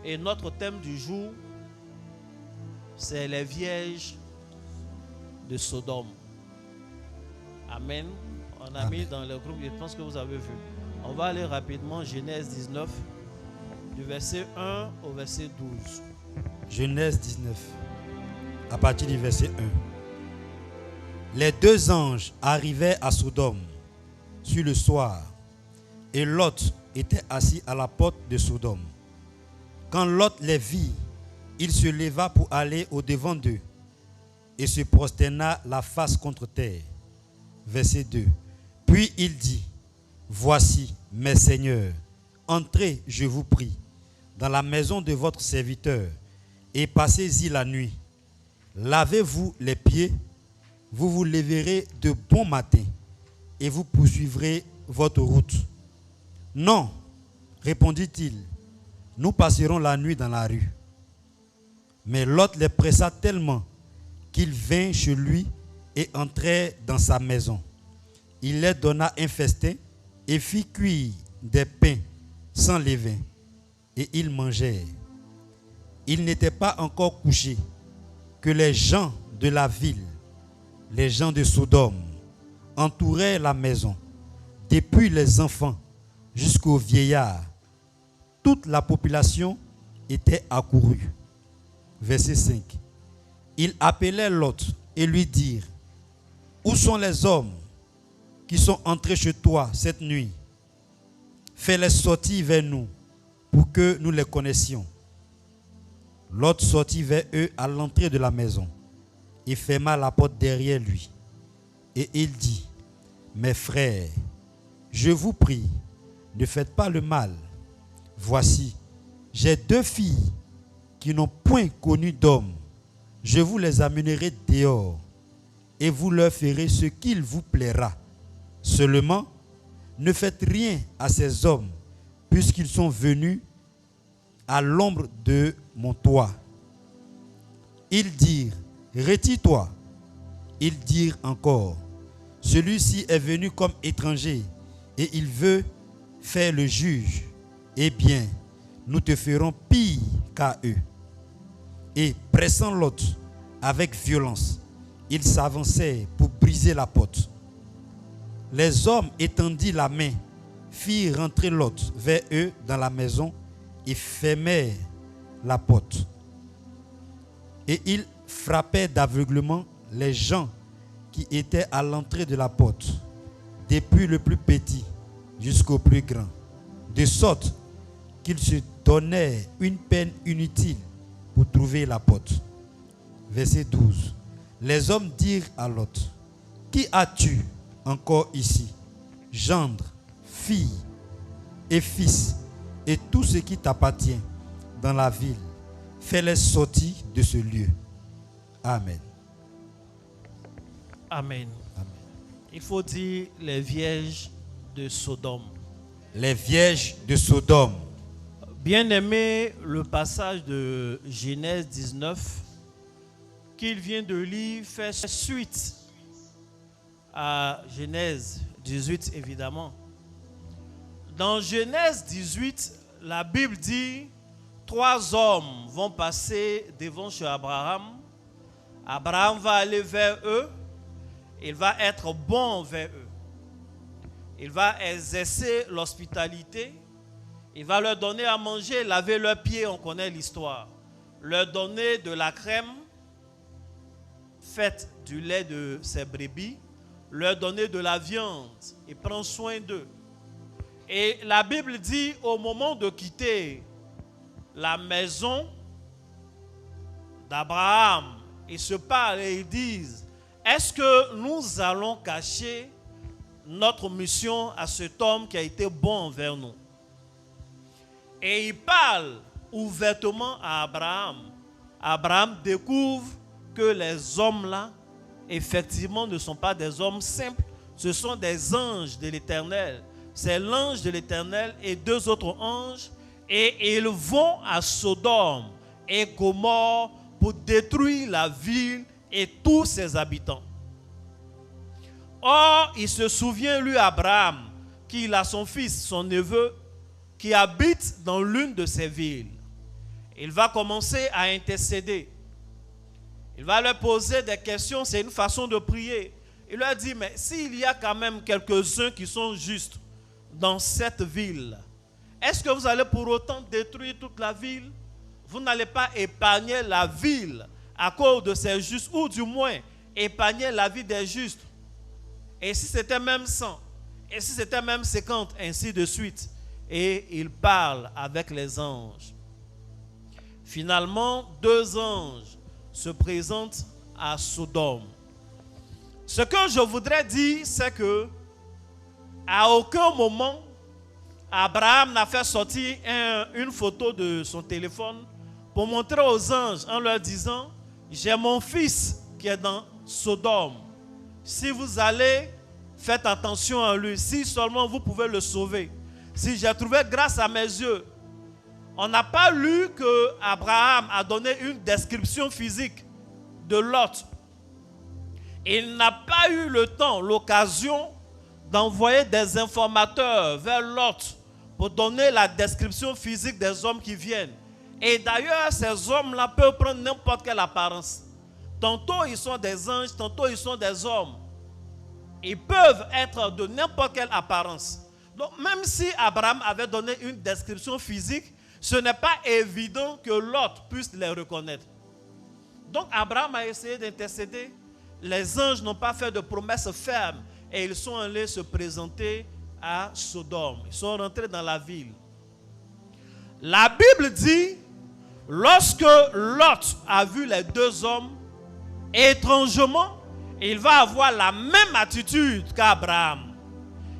Et notre thème du jour, c'est les vierges de Sodome. Amen. On a mis dans le groupe, je pense que vous avez vu. On va aller rapidement, Genèse 19, du verset 1 au verset 12. Genèse 19, à partir du verset 1. Les deux anges arrivaient à Sodome sur le soir, et Lot était assis à la porte de Sodome. Quand Lot les vit, il se leva pour aller au-devant d'eux et se prosterna la face contre terre. Verset 2. Puis il dit, voici, mes seigneurs, entrez, je vous prie, dans la maison de votre serviteur et passez-y la nuit. Lavez-vous les pieds, vous vous lèverez de bon matin et vous poursuivrez votre route. Non, répondit-il, nous passerons la nuit dans la rue. Mais Lot les pressa tellement qu'il vint chez lui et entrait dans sa maison. Il leur donna un festin et fit cuire des pains sans levain, et ils mangèrent. Ils n'étaient pas encore couchés que les gens de la ville, les gens de Sodome, entouraient la maison, depuis les enfants jusqu'aux vieillards. Toute la population était accourue. Verset 5. Ils appelaient Lot et lui dirent, où sont les hommes qui sont entrés chez toi cette nuit? Fais-les sortir vers nous pour que nous les connaissions. Lot sortit vers eux à l'entrée de la maison et ferma la porte derrière lui. Et il dit, mes frères, je vous prie, ne faites pas le mal. Voici, j'ai deux filles qui n'ont point connu d'homme. Je vous les amènerai dehors et vous leur ferez ce qu'il vous plaira. Seulement, ne faites rien à ces hommes, puisqu'ils sont venus à l'ombre de mon toit. Ils dirent, retire-toi. Ils dirent encore, celui-ci est venu comme étranger et il veut faire le juge. Eh bien, nous te ferons pire qu'à eux. Et pressant Lot avec violence, ils s'avançaient pour briser la porte. Les hommes étendirent la main, firent rentrer Lot vers eux dans la maison et fermèrent la porte. Et ils frappèrent d'aveuglement les gens qui étaient à l'entrée de la porte, depuis le plus petit jusqu'au plus grand, de sorte qu'ils se donnèrent une peine inutile pour trouver la porte. Verset 12. Les hommes dirent à Lot, qui as-tu encore ici? Gendre, fille et fils, et tout ce qui t'appartient dans la ville. Fais-les sortir de ce lieu. Amen. Amen. Amen. Il faut dire les vierges de Sodome. Les vierges de Sodome. Bien-aimé, le passage de Genèse 19 qu'il vient de lire fait suite à Genèse 18, évidemment. Dans Genèse 18, la Bible dit, 3 hommes vont passer devant chez Abraham. Abraham va aller vers eux. Il va être bon vers eux. Il va exercer l'hospitalité. Il va leur donner à manger, laver leurs pieds, on connaît l'histoire. Leur donner de la crème faite du lait de ses brebis. Leur donner de la viande. Il prend soin d'eux. Et la Bible dit, au moment de quitter la maison d'Abraham, ils se parlent et ils disent, est-ce que nous allons cacher notre mission à cet homme qui a été bon envers nous? Et il parle ouvertement à Abraham. Abraham découvre que les hommes-là, effectivement, ne sont pas des hommes simples. Ce sont des anges de l'Éternel. C'est l'ange de l'Éternel et 2 autres anges. Et ils vont à Sodome et Gomorrhe pour détruire la ville et tous ses habitants. Or, il se souvient, lui, Abraham, qu'il a son fils, son neveu, qui habite dans l'une de ces villes. Il va commencer à intercéder. Il va leur poser des questions, c'est une façon de prier. Il leur dit, mais s'il y a quand même quelques-uns qui sont justes dans cette ville, est-ce que vous allez pour autant détruire toute la ville? Vous n'allez pas épargner la ville à cause de ces justes, ou du moins épargner la vie des justes. Et si c'était même 100, et si c'était même 50, ainsi de suite. Et il parle avec les anges. Finalement, 2 anges se présentent à Sodome. Ce que je voudrais dire, c'est que à aucun moment, Abraham n'a fait sortir une photo de son téléphone pour montrer aux anges en leur disant, j'ai mon fils qui est dans Sodome. Si vous allez, faites attention à lui. Si seulement vous pouvez le sauver. Si j'ai trouvé grâce à mes yeux. On n'a pas lu que Abraham a donné une description physique de Lot. Il n'a pas eu le temps, l'occasion d'envoyer des informateurs vers Lot pour donner la description physique des hommes qui viennent. Et d'ailleurs, ces hommes-là peuvent prendre n'importe quelle apparence. Tantôt ils sont des anges, tantôt ils sont des hommes. Ils peuvent être de n'importe quelle apparence. Donc même si Abraham avait donné une description physique, ce n'est pas évident que Lot puisse les reconnaître. Donc Abraham a essayé d'intercéder. Les anges n'ont pas fait de promesses fermes et ils sont allés se présenter à Sodome. Ils sont rentrés dans la ville. La Bible dit, lorsque Lot a vu les 2 hommes, étrangement, il va avoir la même attitude qu'Abraham.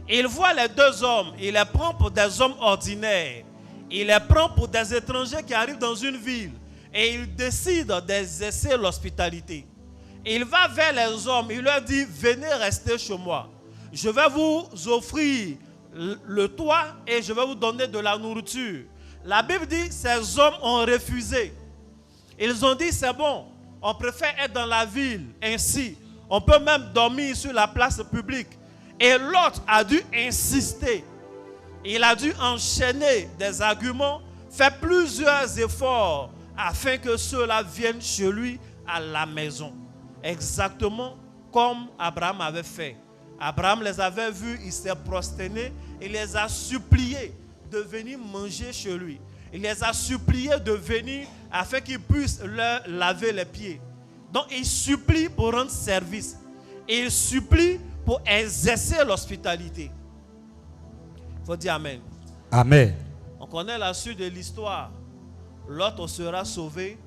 Il voit les 2 hommes, il les prend pour des hommes ordinaires. Il les prend pour des étrangers qui arrivent dans une ville. Et il décide d'exercer l'hospitalité. Il va vers les hommes, il leur dit, venez rester chez moi. Je vais vous offrir le toit et je vais vous donner de la nourriture. La Bible dit, ces hommes ont refusé. Ils ont dit, c'est bon, on préfère être dans la ville, ainsi. On peut même dormir sur la place publique. Et l'autre a dû insister. Il a dû enchaîner des arguments, faire plusieurs efforts afin que ceux-là viennent chez lui à la maison. Exactement comme Abraham avait fait. Abraham les avait vus, il s'est prosterné, il les a suppliés de venir manger chez lui. Il les a suppliés de venir afin qu'ils puissent leur laver les pieds. Donc il supplie pour rendre service. Il supplie pour exercer l'hospitalité. Il faut dire Amen. Amen. On connaît la suite de l'histoire. Lot sera sauvé,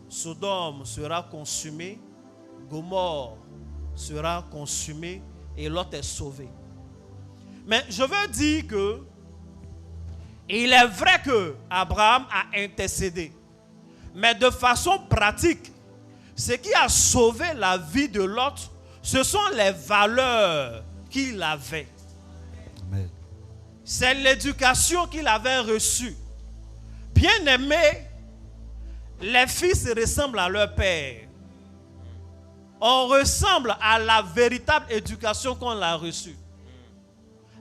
Sodome sera consumé, Gomorrhe sera consumé et Lot est sauvé. Mais je veux dire que il est vrai que Abraham a intercédé. Mais de façon pratique, ce qui a sauvé la vie de Lot, ce sont les valeurs qu'il avait. Amen. C'est l'éducation qu'il avait reçue. Bien aimé, les fils ressemblent à leur père. On ressemble à la véritable éducation qu'on a reçue.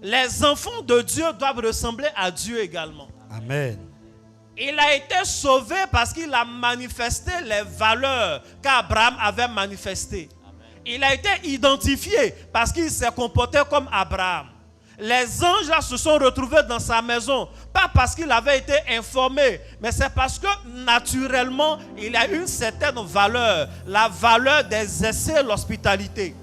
Les enfants de Dieu doivent ressembler à Dieu également. Amen. Il a été sauvé parce qu'il a manifesté les valeurs qu'Abraham avait manifestées. Il a été identifié parce qu'il s'est comporté comme Abraham. Les anges là se sont retrouvés dans sa maison, pas parce qu'il avait été informé, mais c'est parce que naturellement, il a une certaine valeur, la valeur d'exercer l'hospitalité.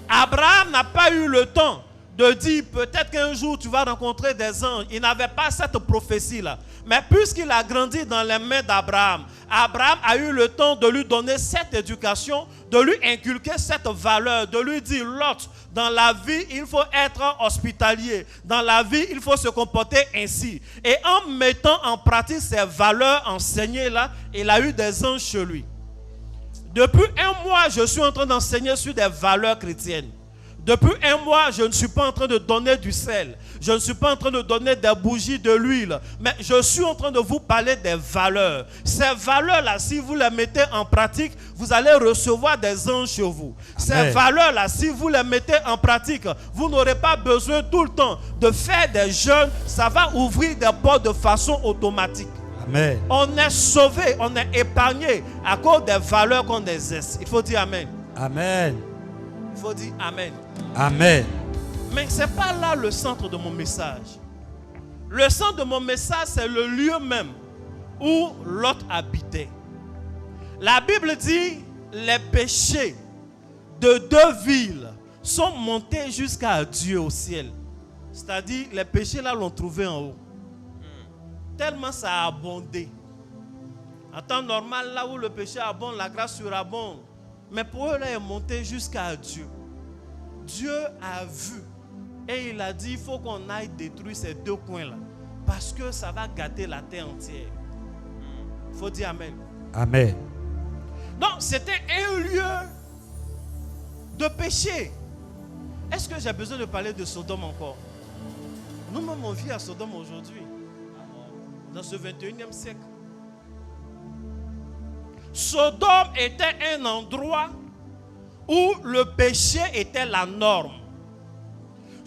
Abraham n'a pas eu le temps de dire peut-être qu'un jour tu vas rencontrer des anges. Il n'avait pas cette prophétie-là. Mais puisqu'il a grandi dans les mains d'Abraham, Abraham a eu le temps de lui donner cette éducation, de lui inculquer cette valeur, de lui dire Lot, dans la vie, il faut être hospitalier. Dans la vie, il faut se comporter ainsi. Et en mettant en pratique ces valeurs enseignées là, il a eu des anges chez lui. Depuis 1 mois, je suis en train d'enseigner sur des valeurs chrétiennes. Depuis 1 mois, je ne suis pas en train de donner du sel. Je ne suis pas en train de donner des bougies, de l'huile. Mais je suis en train de vous parler des valeurs. Ces valeurs-là, si vous les mettez en pratique, vous allez recevoir des anges chez vous. Ces valeurs-là, si vous les mettez en pratique, vous n'aurez pas besoin tout le temps de faire des jeûnes. Ça va ouvrir des portes de façon automatique. Amen. On est sauvé, on est épargné à cause des valeurs qu'on exerce. Il faut dire Amen. Amen. Il faut dire Amen. Amen. Mais ce n'est pas là le centre de mon message. Le centre de mon message, c'est le lieu même où Lot habitait. La Bible dit, les péchés de 2 villes sont montés jusqu'à Dieu au ciel. C'est-à-dire, les péchés là l'ont trouvé en haut. Tellement ça a abondé. En temps normal, là où le péché abonde, la grâce surabonde. Mais pour eux, là, il est monté jusqu'à Dieu. Dieu a vu. Et il a dit, il faut qu'on aille détruire ces 2 coins-là. Parce que ça va gâter la terre entière. Il faut dire Amen. Amen. Donc, c'était un lieu de péché. Est-ce que j'ai besoin de parler de Sodome encore? Nous-mêmes, on vit à Sodome aujourd'hui. Dans ce 21e siècle. Sodome était un endroit où le péché était la norme.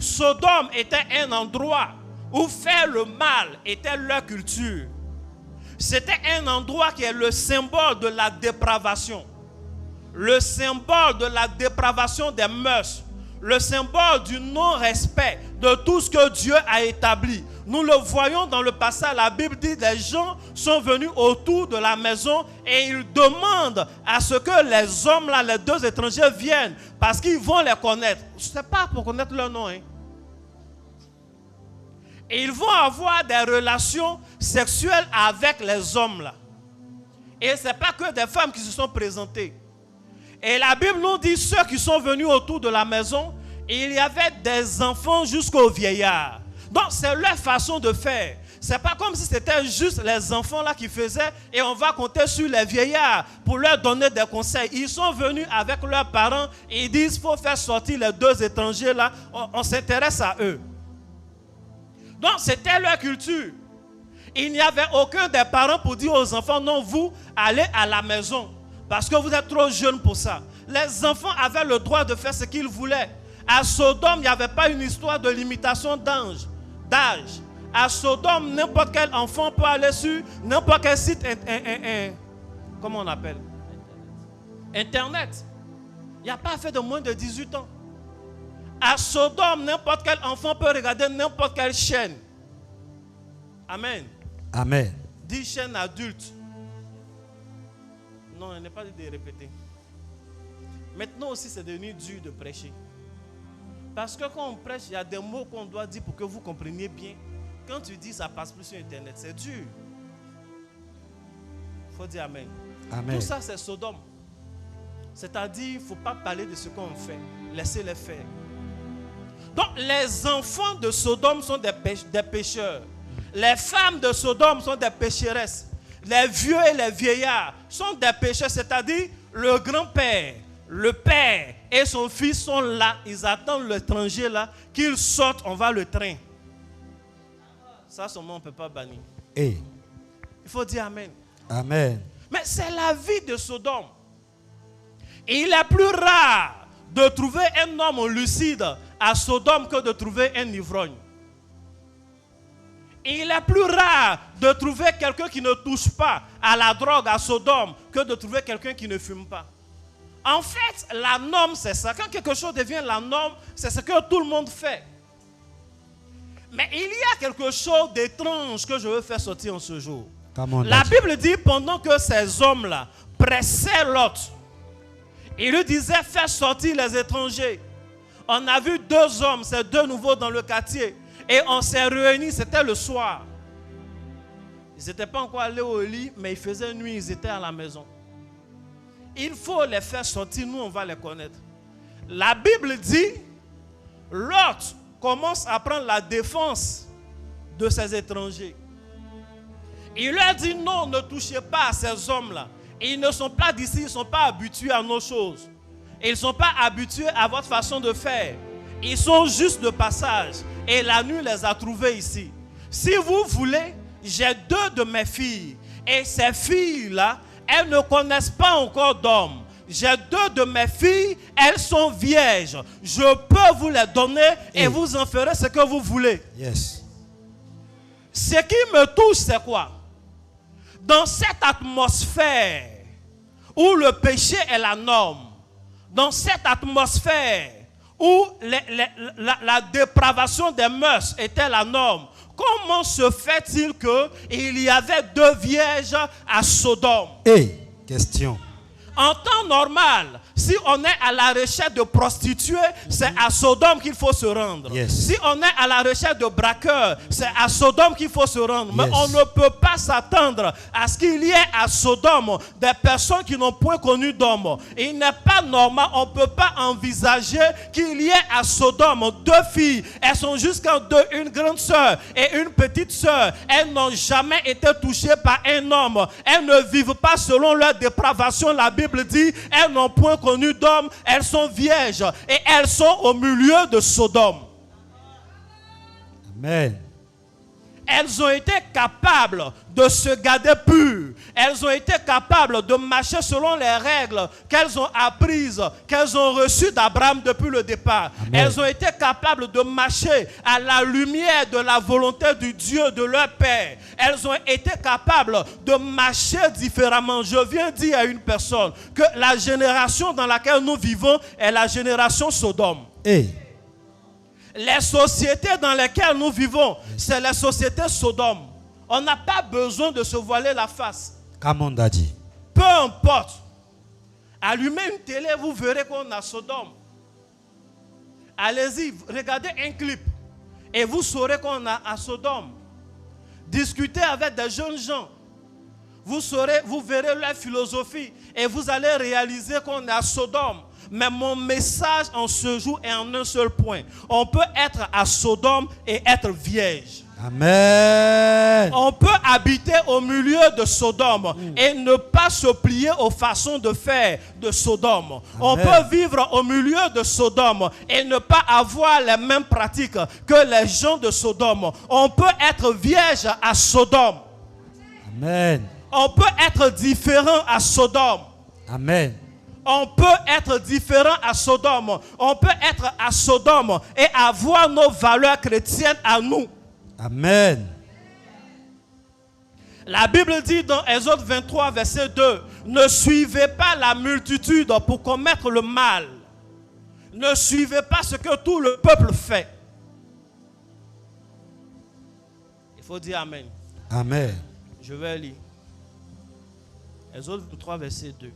Sodome était un endroit où faire le mal était leur culture. C'était un endroit qui est le symbole de la dépravation. Le symbole de la dépravation des mœurs. Le symbole du non-respect de tout ce que Dieu a établi. Nous le voyons dans le passage, la Bible dit que les gens sont venus autour de la maison et ils demandent à ce que les hommes, là, les 2 étrangers viennent parce qu'ils vont les connaître. Ce n'est pas pour connaître leur nom. Et ils vont avoir des relations sexuelles avec les hommes là. Et ce n'est pas que des femmes qui se sont présentées. Et la Bible nous dit ceux qui sont venus autour de la maison, il y avait des enfants jusqu'aux vieillards. Donc c'est leur façon de faire. Ce n'est pas comme si c'était juste les enfants là qui faisaient et on va compter sur les vieillards pour leur donner des conseils. Ils sont venus avec leurs parents et ils disent qu'il faut faire sortir les 2 étrangers là, on s'intéresse à eux. Donc c'était leur culture. Il n'y avait aucun des parents pour dire aux enfants non, vous allez à la maison parce que vous êtes trop jeunes pour ça. Les enfants avaient le droit de faire ce qu'ils voulaient. À Sodome, il n'y avait pas une histoire de limitation d'âge. À Sodome, n'importe quel enfant peut aller sur n'importe quel site, comment on appelle? Internet. Il n'y a pas fait de moins de 18 ans. À Sodome, n'importe quel enfant peut regarder n'importe quelle chaîne. Amen. Amen. 10 chaînes adultes. Non, il n'est pas dit de répéter. Maintenant aussi, c'est devenu dur de prêcher. Parce que quand on prêche, il y a des mots qu'on doit dire pour que vous compreniez bien. Quand tu dis ça passe plus sur Internet, c'est dur. Il faut dire Amen. Amen. Tout ça, c'est Sodome. C'est-à-dire, il ne faut pas parler de ce qu'on fait. Laissez-les faire. Donc, les enfants de Sodome sont des pécheurs. Les femmes de Sodome sont des pécheresses. Les vieux et les vieillards sont des pécheurs. C'est-à-dire, le grand-père, le père et son fils sont là. Ils attendent l'étranger là. Qu'il sorte, on va le train. Ça, seulement, on ne peut pas bannir. Et il faut dire Amen. Amen. Mais c'est la vie de Sodome. Et il est plus rare de trouver un homme lucide à Sodome que de trouver un ivrogne. Et il est plus rare de trouver quelqu'un qui ne touche pas à la drogue à Sodome que de trouver quelqu'un qui ne fume pas. En fait, la norme, c'est ça. Quand quelque chose devient la norme, c'est ce que tout le monde fait. Mais il y a quelque chose d'étrange que je veux faire sortir en ce jour. La Bible dit, pendant que ces hommes-là pressaient Lot, il lui disait, fais sortir les étrangers. On a vu 2 hommes, c'est 2 nouveaux dans le quartier. Et on s'est réunis, c'était le soir. Ils n'étaient pas encore allés au lit, mais il faisait nuit, ils étaient à la maison. Il faut les faire sortir, nous on va les connaître. La Bible dit, Lot commence à prendre la défense de ces étrangers. Il leur dit non, ne touchez pas à ces hommes-là. Ils ne sont pas d'ici, ils ne sont pas habitués à nos choses. Ils ne sont pas habitués à votre façon de faire. Ils sont juste de passage. Et la nuit les a trouvés ici. Si vous voulez, j'ai 2 de mes filles. Et ces filles-là, elles ne connaissent pas encore d'homme. J'ai 2 de mes filles, elles sont vierges. Je peux vous les donner et vous en ferez ce que vous voulez. Yes. Ce qui me touche, c'est quoi? Dans cette atmosphère où le péché est la norme, dans cette atmosphère où la dépravation des mœurs était la norme, comment se fait-il qu'il y avait 2 vierges à Sodome? Question. En temps normal, si on est à la recherche de prostituées, c'est à Sodome qu'il faut se rendre. Si on est à la recherche de braqueurs, c'est à Sodome qu'il faut se rendre. Mais on ne peut pas s'attendre à ce qu'il y ait à Sodome des personnes qui n'ont point connu d'homme. Il n'est pas normal, on ne peut pas envisager qu'il y ait à Sodome 2 filles. Elles sont jusqu'en 2, une grande sœur et une petite sœur. Elles n'ont jamais été touchées par un homme. Elles ne vivent pas selon leur dépravation. La Bible dit, elles n'ont point connu d'homme, elles sont vierges et elles sont au milieu de Sodome. Amen. Elles ont été capables de se garder pures. Elles ont été capables de marcher selon les règles qu'elles ont apprises, qu'elles ont reçues d'Abraham depuis le départ. Amen. Elles ont été capables de marcher à la lumière de la volonté du Dieu de leur Père. Elles ont été capables de marcher différemment. Je viens dire à une personne que la génération dans laquelle nous vivons est la génération Sodome. Les sociétés dans lesquelles nous vivons, c'est la société Sodome. On n'a pas besoin de se voiler la face. Comme on a dit. Peu importe. Allumez une télé, vous verrez qu'on a Sodome. Allez-y, regardez un clip et vous saurez qu'on a à Sodome. Discutez avec des jeunes gens. Vous verrez leur philosophie et vous allez réaliser qu'on est à Sodome. Mais mon message en ce jour est en un seul point. On peut être à Sodome et être vierge. Amen. On peut habiter au milieu de Sodome et ne pas se plier aux façons de faire de Sodome. Amen. On peut vivre au milieu de Sodome et ne pas avoir les mêmes pratiques que les gens de Sodome. On peut être vierge à Sodome. Amen. On peut être différent à Sodome. Amen. On peut être différent à Sodome. On peut être à Sodome et avoir nos valeurs chrétiennes à nous. Amen. La Bible dit dans Exode 23, verset 2, ne suivez pas la multitude pour commettre le mal. Ne suivez pas ce que tout le peuple fait. Il faut dire Amen. Amen. Je vais lire. Exode 23, verset 2.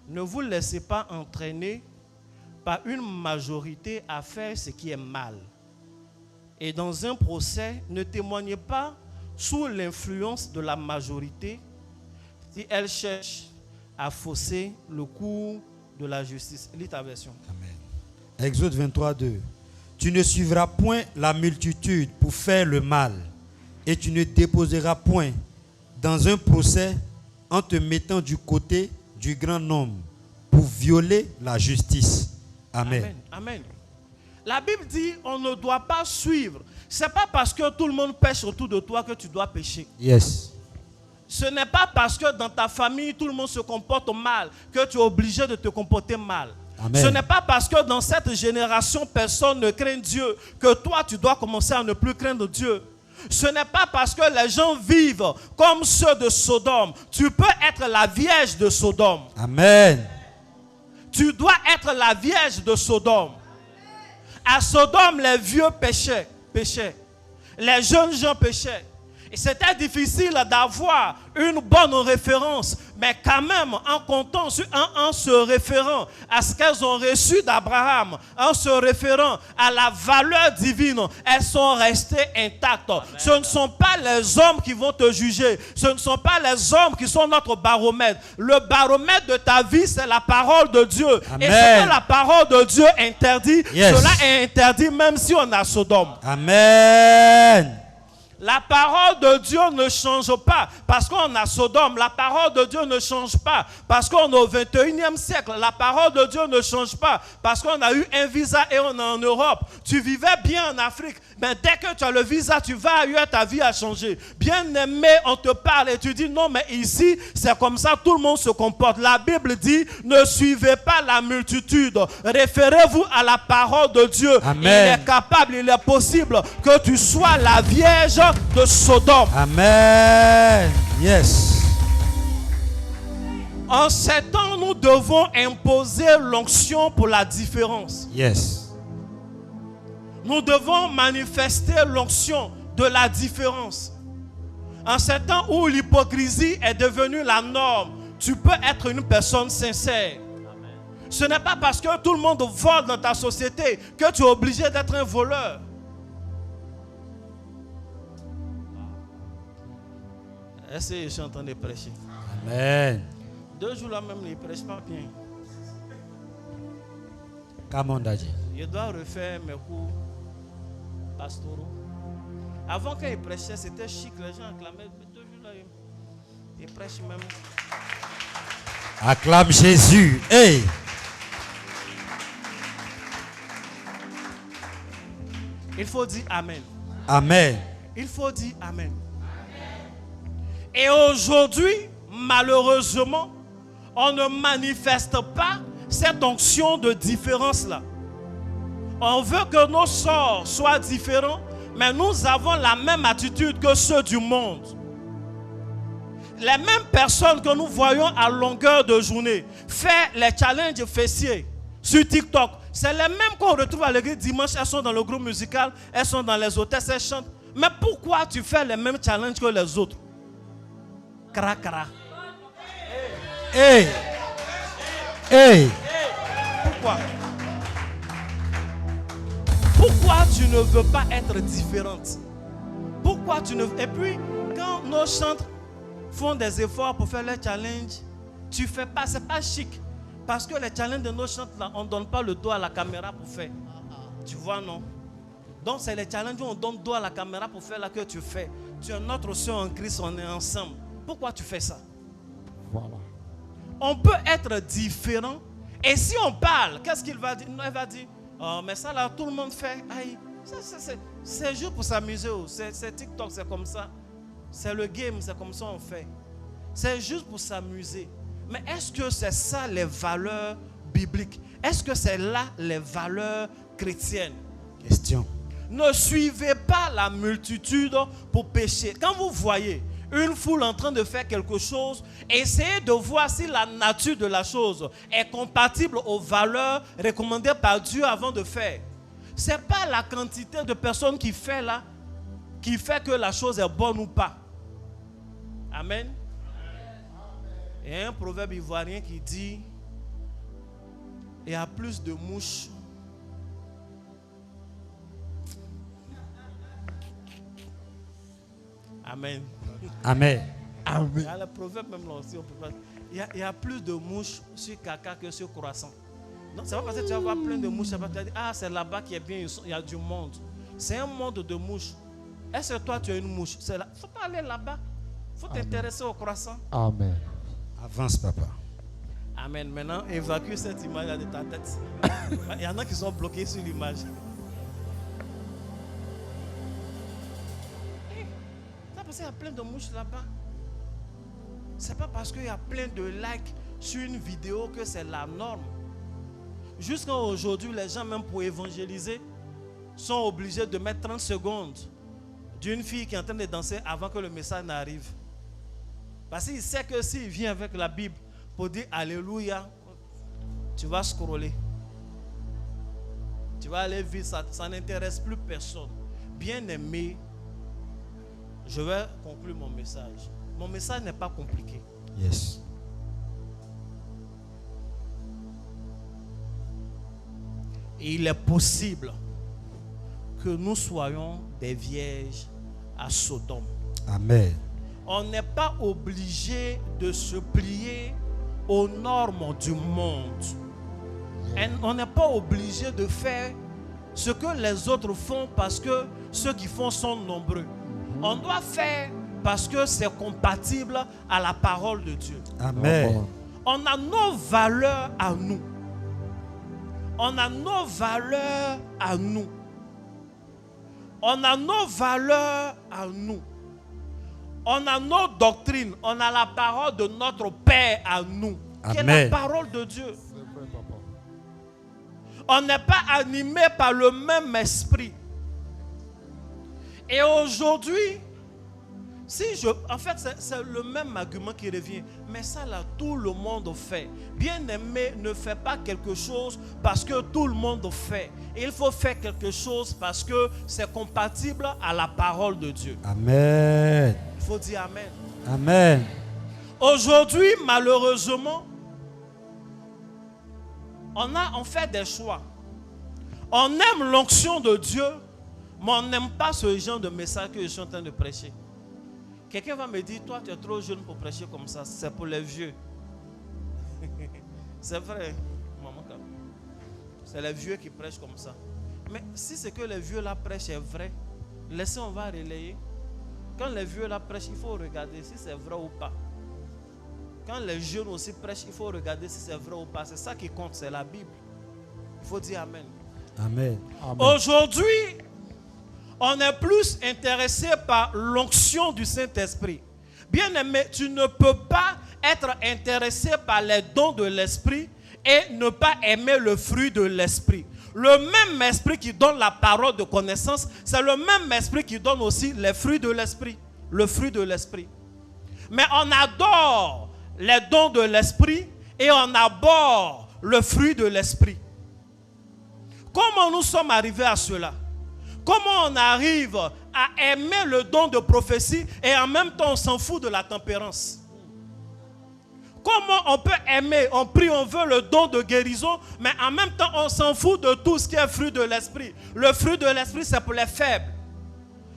Ne vous laissez pas entraîner par une majorité à faire ce qui est mal. Et dans un procès, ne témoignez pas sous l'influence de la majorité si elle cherche à fausser le cours de la justice. Lis ta version. Amen. Exode 23, 2. Tu ne suivras point la multitude pour faire le mal, et tu ne déposeras point dans un procès en te mettant du côté du grand nombre pour violer la justice. Amen. Amen. Amen. La Bible dit on ne doit pas suivre. Ce n'est pas parce que tout le monde pêche autour de toi que tu dois pécher. Yes. Ce n'est pas parce que dans ta famille tout le monde se comporte mal que tu es obligé de te comporter mal. Amen. Ce n'est pas parce que dans cette génération personne ne craint Dieu que toi tu dois commencer à ne plus craindre Dieu. Ce n'est pas parce que les gens vivent comme ceux de Sodome. Tu peux être la vierge de Sodome. Amen. Tu dois être la vierge de Sodome. À Sodome, les vieux péchaient. Les jeunes gens péchaient. Et c'était difficile d'avoir une bonne référence. Mais quand même, en se référant à ce qu'elles ont reçu d'Abraham, en se référant à la valeur divine, elles sont restées intactes. Amen. Ce ne sont pas les hommes qui vont te juger. Ce ne sont pas les hommes qui sont notre baromètre. Le baromètre de ta vie, c'est la parole de Dieu. Amen. Et ce que la parole de Dieu interdit, cela est interdit même si on a Sodome. Amen. La parole de Dieu ne change pas parce qu'on a Sodome. La parole de Dieu ne change pas parce qu'on est au 21e siècle. La parole de Dieu ne change pas parce qu'on a eu un visa et on est en Europe. Tu vivais bien en Afrique, mais dès que tu as le visa, tu vas ailleurs, ta vie a changé. Bien aimé, on te parle et tu dis non, mais ici, c'est comme ça, tout le monde se comporte. La Bible dit, ne suivez pas la multitude. Référez-vous à la parole de Dieu. Amen. Il est capable, il est possible que tu sois la vierge de Sodome. Amen. Yes. En ces temps, nous devons imposer l'onction pour la différence. Yes. Nous devons manifester l'onction de la différence. En ces temps où l'hypocrisie est devenue la norme, tu peux être une personne sincère. Amen. Ce n'est pas parce que tout le monde vole dans ta société que tu es obligé d'être un voleur. Est-ce que je suis en train de prêcher? Amen. 2 jours là même, il ne prêche pas bien. Come on, Daddy. Je dois refaire mes cours pastoraux. Avant quand il prêchait, c'était chic, les gens acclamaient. 2 jours là, il prêche même. Acclame Jésus. Hey. Il faut dire Amen. Amen. Il faut dire Amen. Et aujourd'hui, malheureusement, on ne manifeste pas cette onction de différence-là. On veut que nos sorts soient différents, mais nous avons la même attitude que ceux du monde. Les mêmes personnes que nous voyons à longueur de journée faire les challenges fessiers sur TikTok, c'est les mêmes qu'on retrouve à l'église dimanche. Elles sont dans le groupe musical, elles sont dans les hôtels, elles chantent. Mais pourquoi tu fais les mêmes challenges que les autres? Kra kra. Hey. Hey. Pourquoi? Pourquoi tu ne veux pas être différente? Pourquoi tu ne... Et puis, quand nos chantres font des efforts pour faire les challenges, tu fais pas, c'est pas chic. Parce que les challenges de nos chantres là, on ne donne pas le dos à la caméra pour faire. Tu vois, non? Donc c'est les challenges où on donne le dos à la caméra pour faire là que tu fais. Tu es notre soeur en Christ, on est ensemble. Pourquoi tu fais ça? Voilà. On peut être différent. Et si on parle, qu'est-ce qu'il va dire? Il va dire, oh, mais ça là, tout le monde fait. Aïe, c'est juste pour s'amuser. C'est TikTok, c'est comme ça. C'est le game, c'est comme ça on fait. C'est juste pour s'amuser. Mais est-ce que c'est ça les valeurs bibliques? Est-ce que c'est là les valeurs chrétiennes? Question. Ne suivez pas la multitude pour pécher. Quand vous voyez une foule en train de faire quelque chose, essayez de voir si la nature de la chose est compatible aux valeurs recommandées par Dieu avant de faire. Ce n'est pas la quantité de personnes qui fait là qui fait que la chose est bonne ou pas. Amen. Il y a un proverbe ivoirien qui dit: il y a plus de mouches. Amen. Amen. Amen. Il y a le proverbe même là aussi. Il y a plus de mouches sur caca que sur croissant. Non, c'est pas parce que tu vas voir plein de mouches, tu vas te dire, ah, c'est là-bas qui est bien, il y a du monde. C'est un monde de mouches. Est-ce que toi tu es une mouche? Il ne faut pas aller là-bas. Il faut t'intéresser au croissant. Amen. Avance, papa. Amen. Maintenant, évacue cette image de ta tête. Il y en a qui sont bloqués sur l'image. Parce qu'il y a plein de mouches là-bas. C'est pas parce qu'il y a plein de likes sur une vidéo que c'est la norme. Jusqu'à aujourd'hui, les gens, même pour évangéliser, sont obligés de mettre 30 secondes d'une fille qui est en train de danser avant que le message n'arrive. Parce qu'il sait que s'il vient avec la Bible pour dire Alléluia, tu vas scroller. Tu vas aller vite, ça n'intéresse plus personne. Bien-aimé, je vais conclure mon message. Mon message n'est pas compliqué. Yes. Et il est possible que nous soyons des vierges à Sodome. Amen. On n'est pas obligé de se plier aux normes du monde. Et on n'est pas obligé de faire ce que les autres font parce que ceux qui font sont nombreux. On doit faire parce que c'est compatible à la parole de Dieu. Amen. On a nos valeurs à nous. On a nos valeurs à nous. On a nos valeurs à nous. On a nos doctrines. On a la parole de notre Père à nous. Qui est la parole de Dieu. On n'est pas animé par le même esprit. Et aujourd'hui, En fait, c'est le même argument qui revient. Mais ça là, tout le monde fait. Bien-aimé, ne fais pas quelque chose parce que tout le monde fait. Il faut faire quelque chose parce que c'est compatible à la parole de Dieu. Amen. Il faut dire Amen. Amen. Aujourd'hui, malheureusement, on fait des choix. On aime l'onction de Dieu, mais on n'aime pas ce genre de message que je suis en train de prêcher. Quelqu'un va me dire, toi tu es trop jeune pour prêcher comme ça, c'est pour les vieux. C'est vrai, maman. C'est les vieux qui prêchent comme ça. Mais si c'est que les vieux là prêchent est vrai, laissez, on va relayer. Quand les vieux là prêchent, il faut regarder si c'est vrai ou pas. Quand les jeunes aussi prêchent, il faut regarder si c'est vrai ou pas. C'est ça qui compte, c'est la Bible. Il faut dire Amen. Amen. Aujourd'hui, on est plus intéressé par l'onction du Saint-Esprit. Bien-aimé, tu ne peux pas être intéressé par les dons de l'Esprit et ne pas aimer le fruit de l'Esprit. Le même esprit qui donne la parole de connaissance, c'est le même esprit qui donne aussi les fruits de l'Esprit. Le fruit de l'Esprit. Mais on adore les dons de l'Esprit et on aborde le fruit de l'Esprit. Comment nous sommes arrivés à cela? Comment on arrive à aimer le don de prophétie et en même temps on s'en fout de la tempérance? Comment on peut aimer, on prie, on veut le don de guérison, mais en même temps on s'en fout de tout ce qui est fruit de l'esprit? Le fruit de l'esprit, c'est pour les faibles.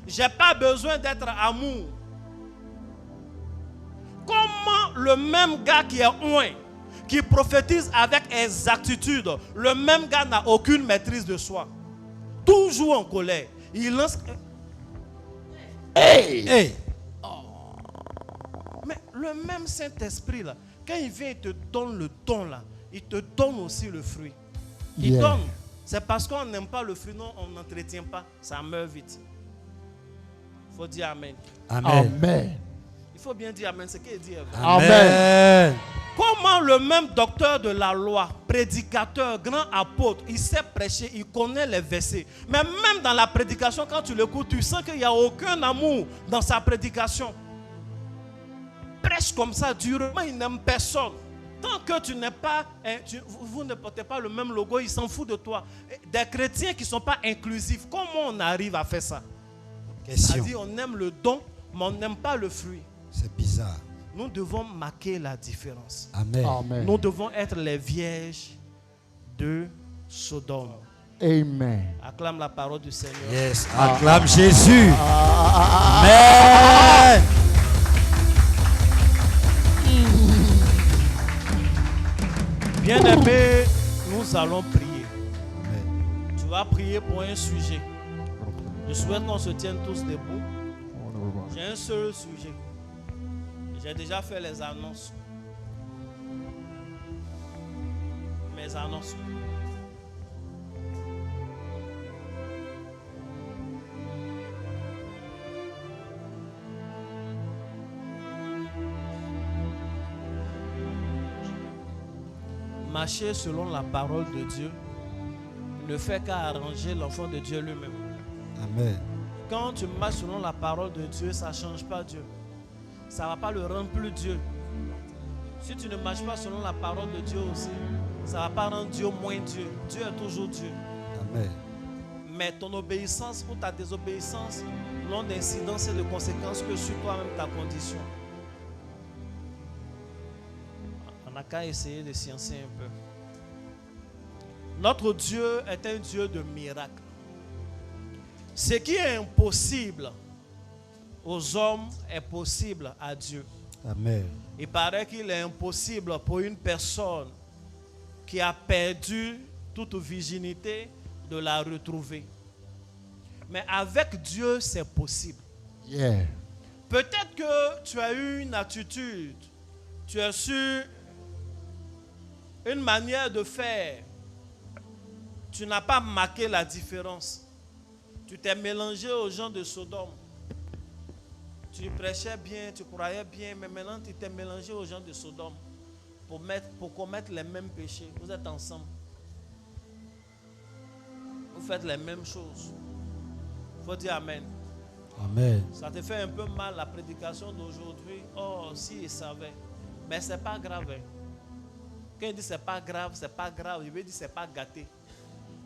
Je n'ai pas besoin d'être amour. Comment le même gars qui est oint, qui prophétise avec exactitude, le même gars n'a aucune maîtrise de soi? Toujours en colère. Il lance... Hey. Oh. Mais le même Saint-Esprit là, quand il vient, il te donne le don là, il te donne aussi le fruit. Il donne. C'est parce qu'on n'aime pas le fruit, non, on n'entretient pas, ça meurt vite. Il faut dire Amen. Amen. Amen. Il faut bien dire Amen, c'est qu'il dit. Amen. Comment le même docteur de la loi, prédicateur, grand apôtre, il sait prêcher, il connaît les versets. Mais même dans la prédication, quand tu l'écoutes, tu sens qu'il n'y a aucun amour dans sa prédication. Prêche comme ça, durement, il n'aime personne. Tant que tu n'es pas, vous ne portez pas le même logo, il s'en fout de toi. Des chrétiens qui ne sont pas inclusifs, comment on arrive à faire ça? C'est-à-dire, on aime le don, mais on n'aime pas le fruit. C'est bizarre. Nous devons marquer la différence. Amen. Amen. Nous devons être les vierges de Sodome. Amen. Acclame la parole du Seigneur. Yes. Acclame Jésus. Amen. Bien-aimés, nous allons prier. Amen. Tu vas prier pour un sujet. Je souhaite qu'on se tienne tous debout. J'ai un seul sujet. J'ai déjà fait les annonces. Mes annonces. Marcher selon la parole de Dieu ne fait qu'à arranger l'enfant de Dieu lui-même. Amen. Quand tu marches selon la parole de Dieu, ça ne change pas Dieu. Ça ne va pas le rendre plus Dieu. Si tu ne marches pas selon la parole de Dieu aussi, ça ne va pas rendre Dieu moins Dieu. Dieu est toujours Dieu. Amen. Mais ton obéissance ou ta désobéissance n'ont d'incidence et de conséquences que sur toi-même ta condition. On n'a qu'à essayer de sciencer un peu. Notre Dieu est un Dieu de miracles. Ce qui est impossible aux hommes est possible à Dieu. Amen. Il paraît qu'il est impossible pour une personne qui a perdu toute virginité de la retrouver. Mais avec Dieu, c'est possible. Yeah. Peut-être que tu as eu une attitude, tu as su une manière de faire. Tu n'as pas marqué la différence. Tu t'es mélangé aux gens de Sodome. Tu prêchais bien, tu croyais bien, mais maintenant tu t'es mélangé aux gens de Sodome pour commettre les mêmes péchés. Vous êtes ensemble. Vous faites les mêmes choses. Il faut dire Amen. Amen. Ça te fait un peu mal la prédication d'aujourd'hui. Oh, si il savait. Mais c'est pas grave. Hein. Quand il dit c'est pas grave, il veut dire c'est pas gâté.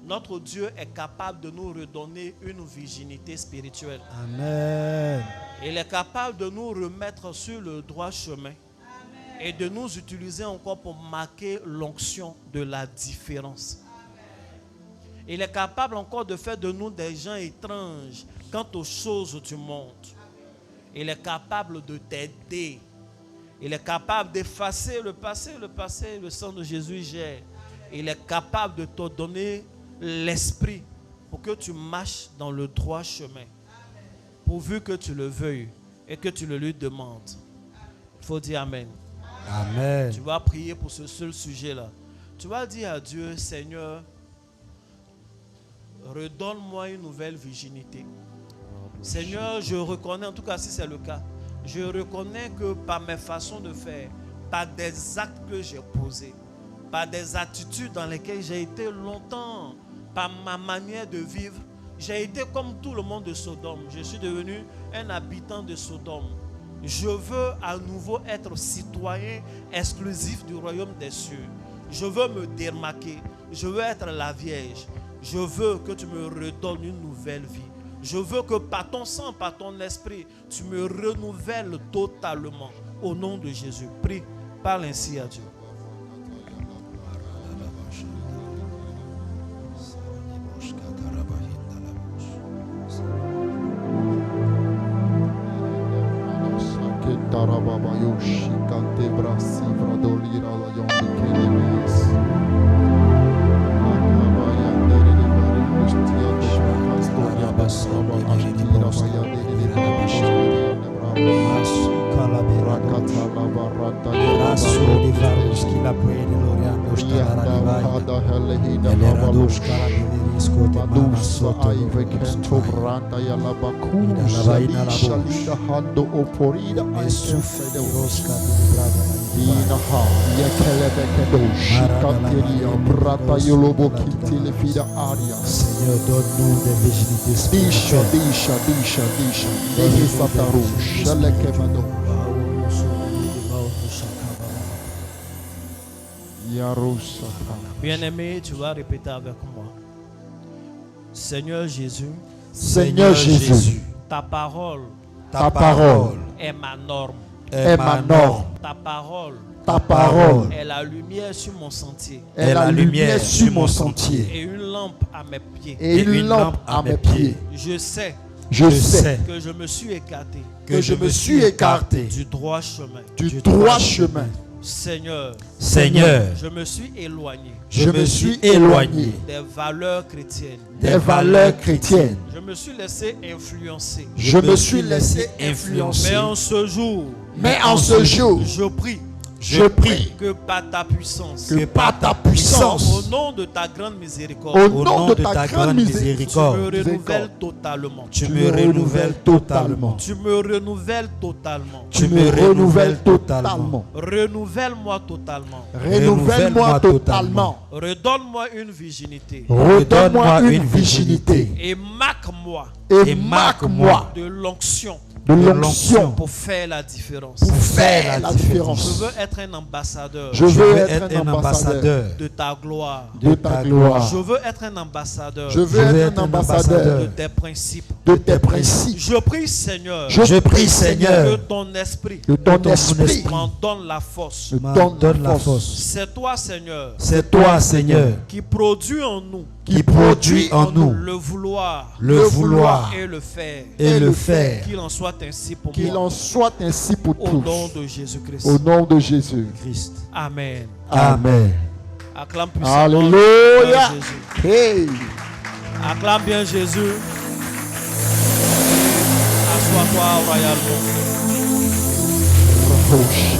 Notre Dieu est capable de nous redonner une virginité spirituelle. Amen. Il est capable de nous remettre sur le droit chemin. Et de nous utiliser encore pour marquer l'onction de la différence. Il est capable encore de faire de nous des gens étranges quant aux choses du monde. Il est capable de t'aider. Il est capable d'effacer le passé, le sang de Jésus gère. Il est capable de te donner l'esprit pour que tu marches dans le droit chemin. Pourvu que tu le veuilles et que tu le lui demandes. Il faut dire Amen. Amen. Tu vas prier pour ce seul sujet-là. Tu vas dire à Dieu, Seigneur, redonne-moi une nouvelle virginité. Seigneur, je reconnais, en tout cas si c'est le cas, je reconnais que par mes façons de faire, par des actes que j'ai posés, par des attitudes dans lesquelles j'ai été longtemps, par ma manière de vivre, j'ai été comme tout le monde de Sodome. Je suis devenu un habitant de Sodome. Je veux à nouveau être citoyen exclusif du royaume des cieux. Je veux me démarquer. Je veux être la Vierge. Je veux que tu me redonnes une nouvelle vie. Je veux que par ton sang, par ton esprit, tu me renouvelles totalement. Au nom de Jésus, prie, parle ainsi à Dieu. Seigneur, donne-nous des virginités spirituelles. Bien-aimé, tu vas répéter avec moi. Seigneur Jésus, Seigneur Jésus, ta parole est ma norme. est ma norme. Ta parole est la lumière sur mon sentier. est la lumière sur mon sentier. Et une lampe à mes pieds. Et une lampe à mes pieds. Je sais Je sais que je me suis écarté que je me suis écarté du droit chemin. du droit chemin. Seigneur, Seigneur, je me suis éloigné je me suis éloigné des valeurs chrétiennes. des valeurs chrétiennes. Je me suis laissé influencer. Je me suis laissé influencer. Mais en ce jour, je prie je prie que par ta puissance, que par ta puissance, au nom de ta grande miséricorde, au nom de ta grande miséricorde, tu me renouvelles totalement. tu me renouvelles totalement. Tu me renouvelles totalement. Tu me renouvelles totalement. Renouvelle-moi totalement. Renouvelle-moi totalement. Redonne-moi une virginité. Redonne-moi une virginité. Et marque-moi Et marque-moi de l'onction de l'onction pour faire la différence. pour faire la Je différence. veux être un ambassadeur Je veux être un ambassadeur de ta gloire. de ta gloire. Je veux être un ambassadeur Je veux être un de ambassadeur tes principes. de tes principes. Je prie, Seigneur, Je prie, que Seigneur, ton esprit que ton esprit m'en donne la force. me donne la force. C'est toi, Seigneur, C'est toi, Seigneur, qui produit en nous qui produit en nous le vouloir le vouloir et le faire. et le faire. Qu'il en soit ainsi pour Qu'il moi. en soit ainsi pour Au nom tous. de Jésus-Christ. Au nom de Jésus. Christ. Amen. Amen. Acclame puissamment Alléluia. bien Jésus. Hey. Acclame bien Jésus. Assois-toi royalement. Roche.